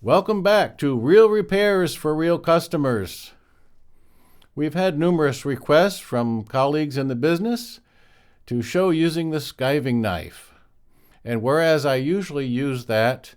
Welcome back to Real Repairs for Real Customers. We've had numerous requests from colleagues in the business to show using the skiving knife. And whereas I usually use that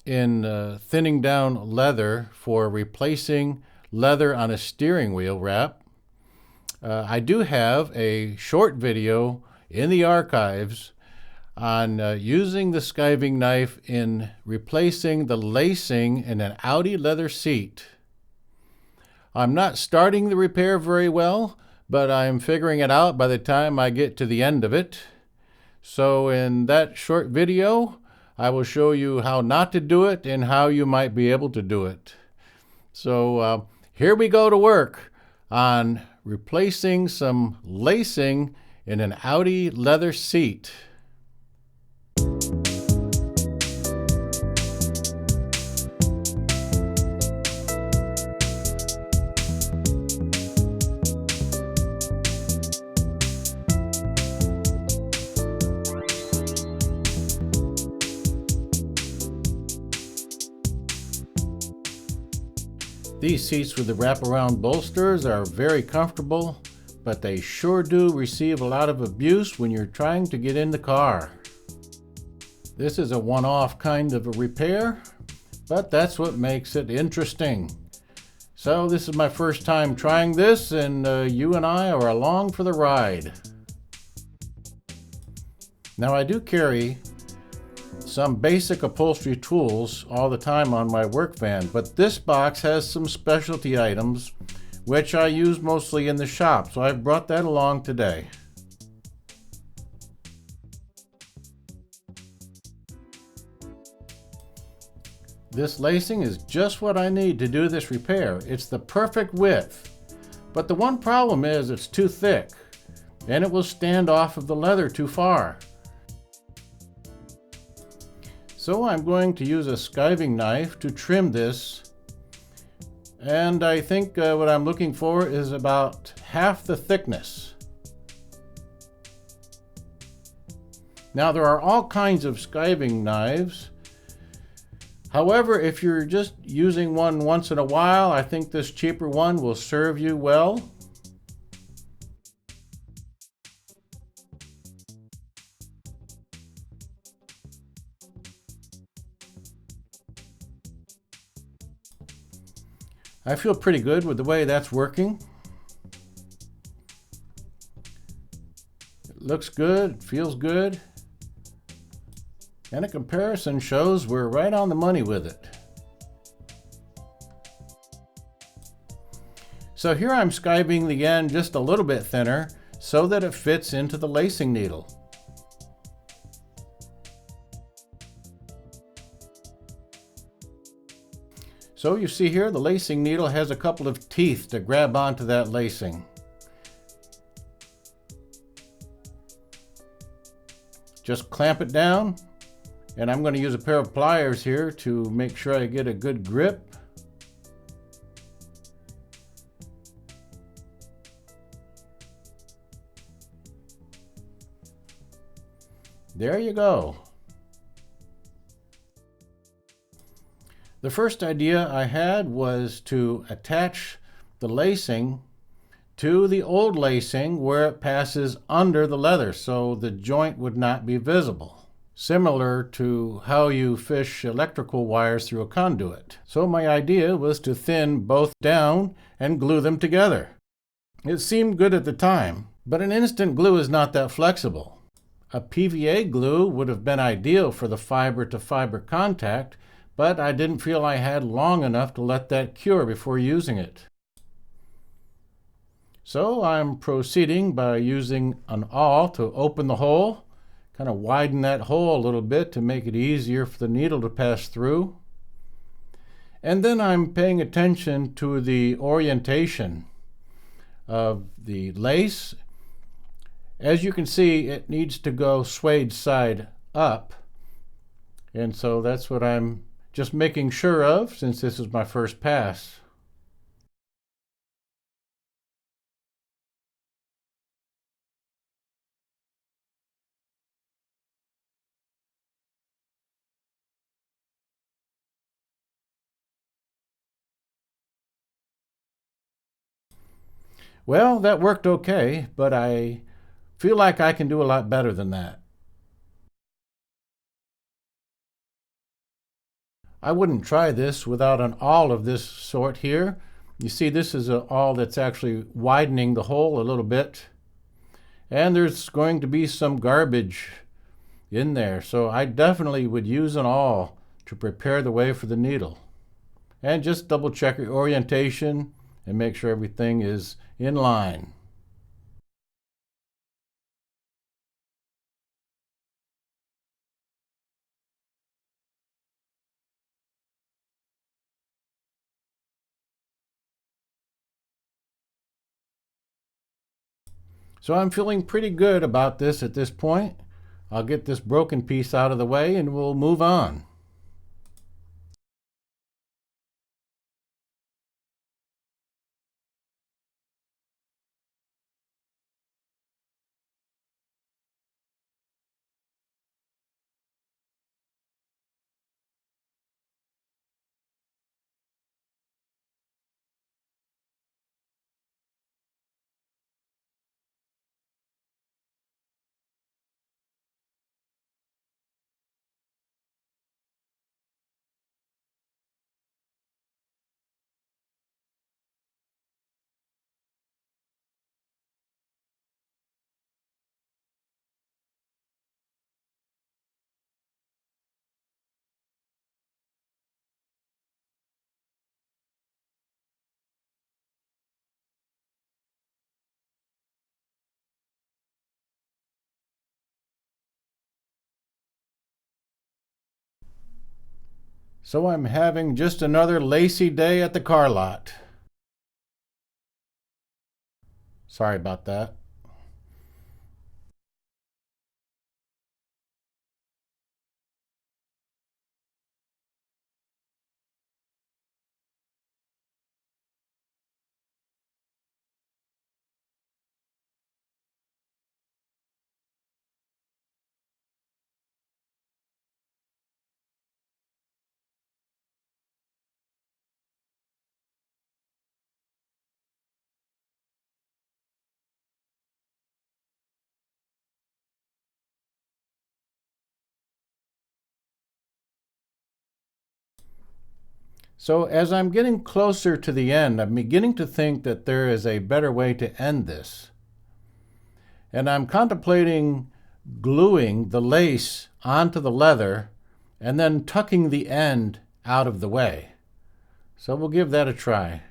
in thinning down leather for replacing leather on a steering wheel wrap, I do have a short video in the archives on using the skiving knife in replacing the lacing in an Audi leather seat. I'm not starting the repair very well, but I'm figuring it out by the time I get to the end of it. So in that short video, I will show you how not to do it and how you might be able to do it. So here we go to work on replacing some lacing in an Audi leather seat. These seats with the wraparound bolsters are very comfortable, but they sure do receive a lot of abuse when you're trying to get in the car. This is a one-off kind of a repair, but that's what makes it interesting. So this is my first time trying this, and you and I are along for the ride. Now I do carry some basic upholstery tools all the time on my work van, but this box has some specialty items which I use mostly in the shop, so I've brought that along today. This lacing is just what I need to do this repair. It's the perfect width, but the one problem is it's too thick and it will stand off of the leather too far. So I'm going to use a skiving knife to trim this, and I think what I'm looking for is about half the thickness. Now there are all kinds of skiving knives. However, if you're just using one once in a while, I think this cheaper one will serve you well. I feel pretty good with the way that's working. It looks good, feels good, and a comparison shows we're right on the money with it. So here I'm skiving the end just a little bit thinner so that it fits into the lacing needle. So you see here, the lacing needle has a couple of teeth to grab onto that lacing. Just clamp it down, and I'm going to use a pair of pliers here to make sure I get a good grip. There you go. The first idea I had was to attach the lacing to the old lacing where it passes under the leather so the joint would not be visible, similar to how you fish electrical wires through a conduit. So my idea was to thin both down and glue them together. It seemed good at the time, but an instant glue is not that flexible. A PVA glue would have been ideal for the fiber-to-fiber contact, but I didn't feel I had long enough to let that cure before using it. So I'm proceeding by using an awl to open the hole, kind of widen that hole a little bit to make it easier for the needle to pass through. And then I'm paying attention to the orientation of the lace. As you can see, it needs to go swayed side up, and so that's what I'm just making sure of since this is my first pass. Well, that worked okay, but I feel like I can do a lot better than that. I wouldn't try this without an awl of this sort here. You see, this is an awl that's actually widening the hole a little bit. And there's going to be some garbage in there, so I definitely would use an awl to prepare the way for the needle. And just double check your orientation and make sure everything is in line. So I'm feeling pretty good about this at this point. I'll get this broken piece out of the way and we'll move on. So I'm having just another lacy day at the car lot. Sorry about that. So as I'm getting closer to the end, I'm beginning to think that there is a better way to end this. And I'm contemplating gluing the lace onto the leather and then tucking the end out of the way. So we'll give that a try.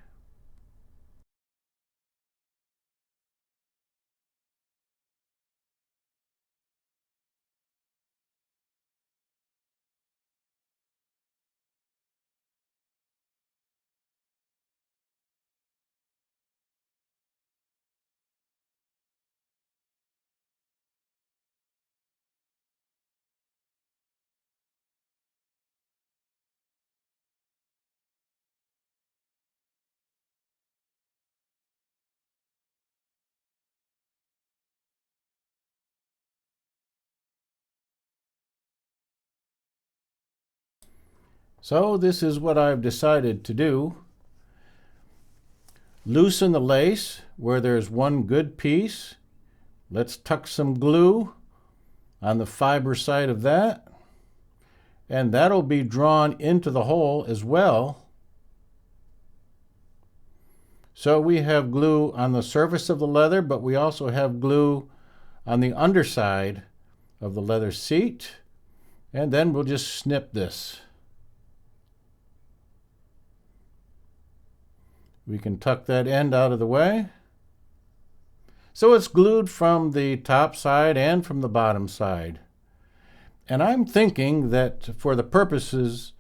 So this is what I've decided to do. Loosen the lace where there's one good piece. Let's tuck some glue on the fiber side of that. And that'll be drawn into the hole as well. So we have glue on the surface of the leather, but we also have glue on the underside of the leather seat. And then we'll just snip this. We can tuck that end out of the way. So it's glued from the top side and from the bottom side. And I'm thinking that for the purposes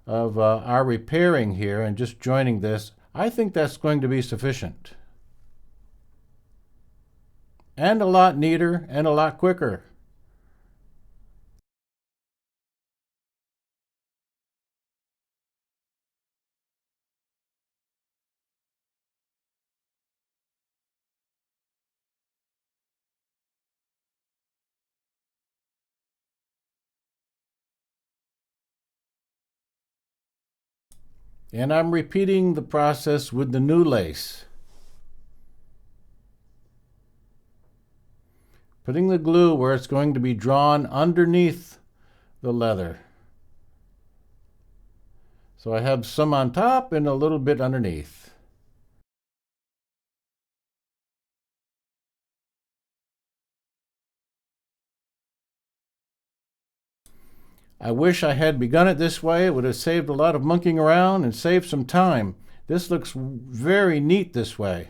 of our repairing here and just joining this, I think that's going to be sufficient. And a lot neater and a lot quicker. And I'm repeating the process with the new lace. putting the glue where it's going to be drawn underneath the leather. So I have some on top and a little bit underneath. I wish I had begun it this way. It would have saved a lot of monkeying around and saved some time. This looks very neat this way.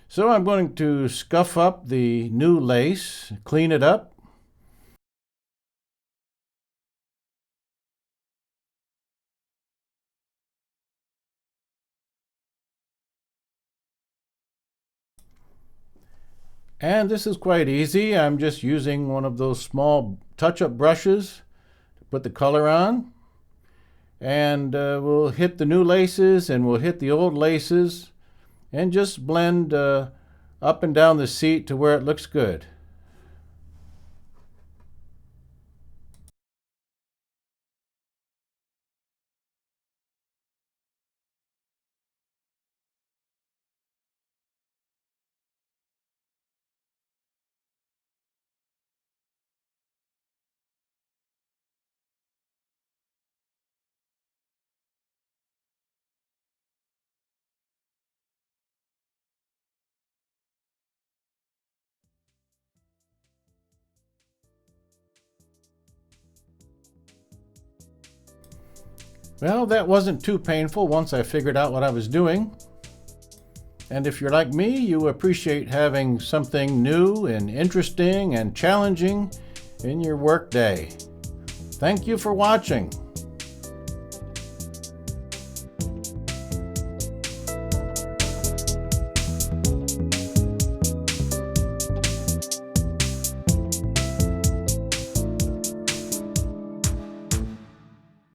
So I'm going to scuff up the new lace, clean it up. And this is quite easy. I'm just using one of those small touch-up brushes to put the color on. And we'll hit the new laces and we'll hit the old laces and just blend up and down the seat to where it looks good. Well, that wasn't too painful once I figured out what I was doing. And if you're like me, you appreciate having something new and interesting and challenging in your work day. Thank you for watching.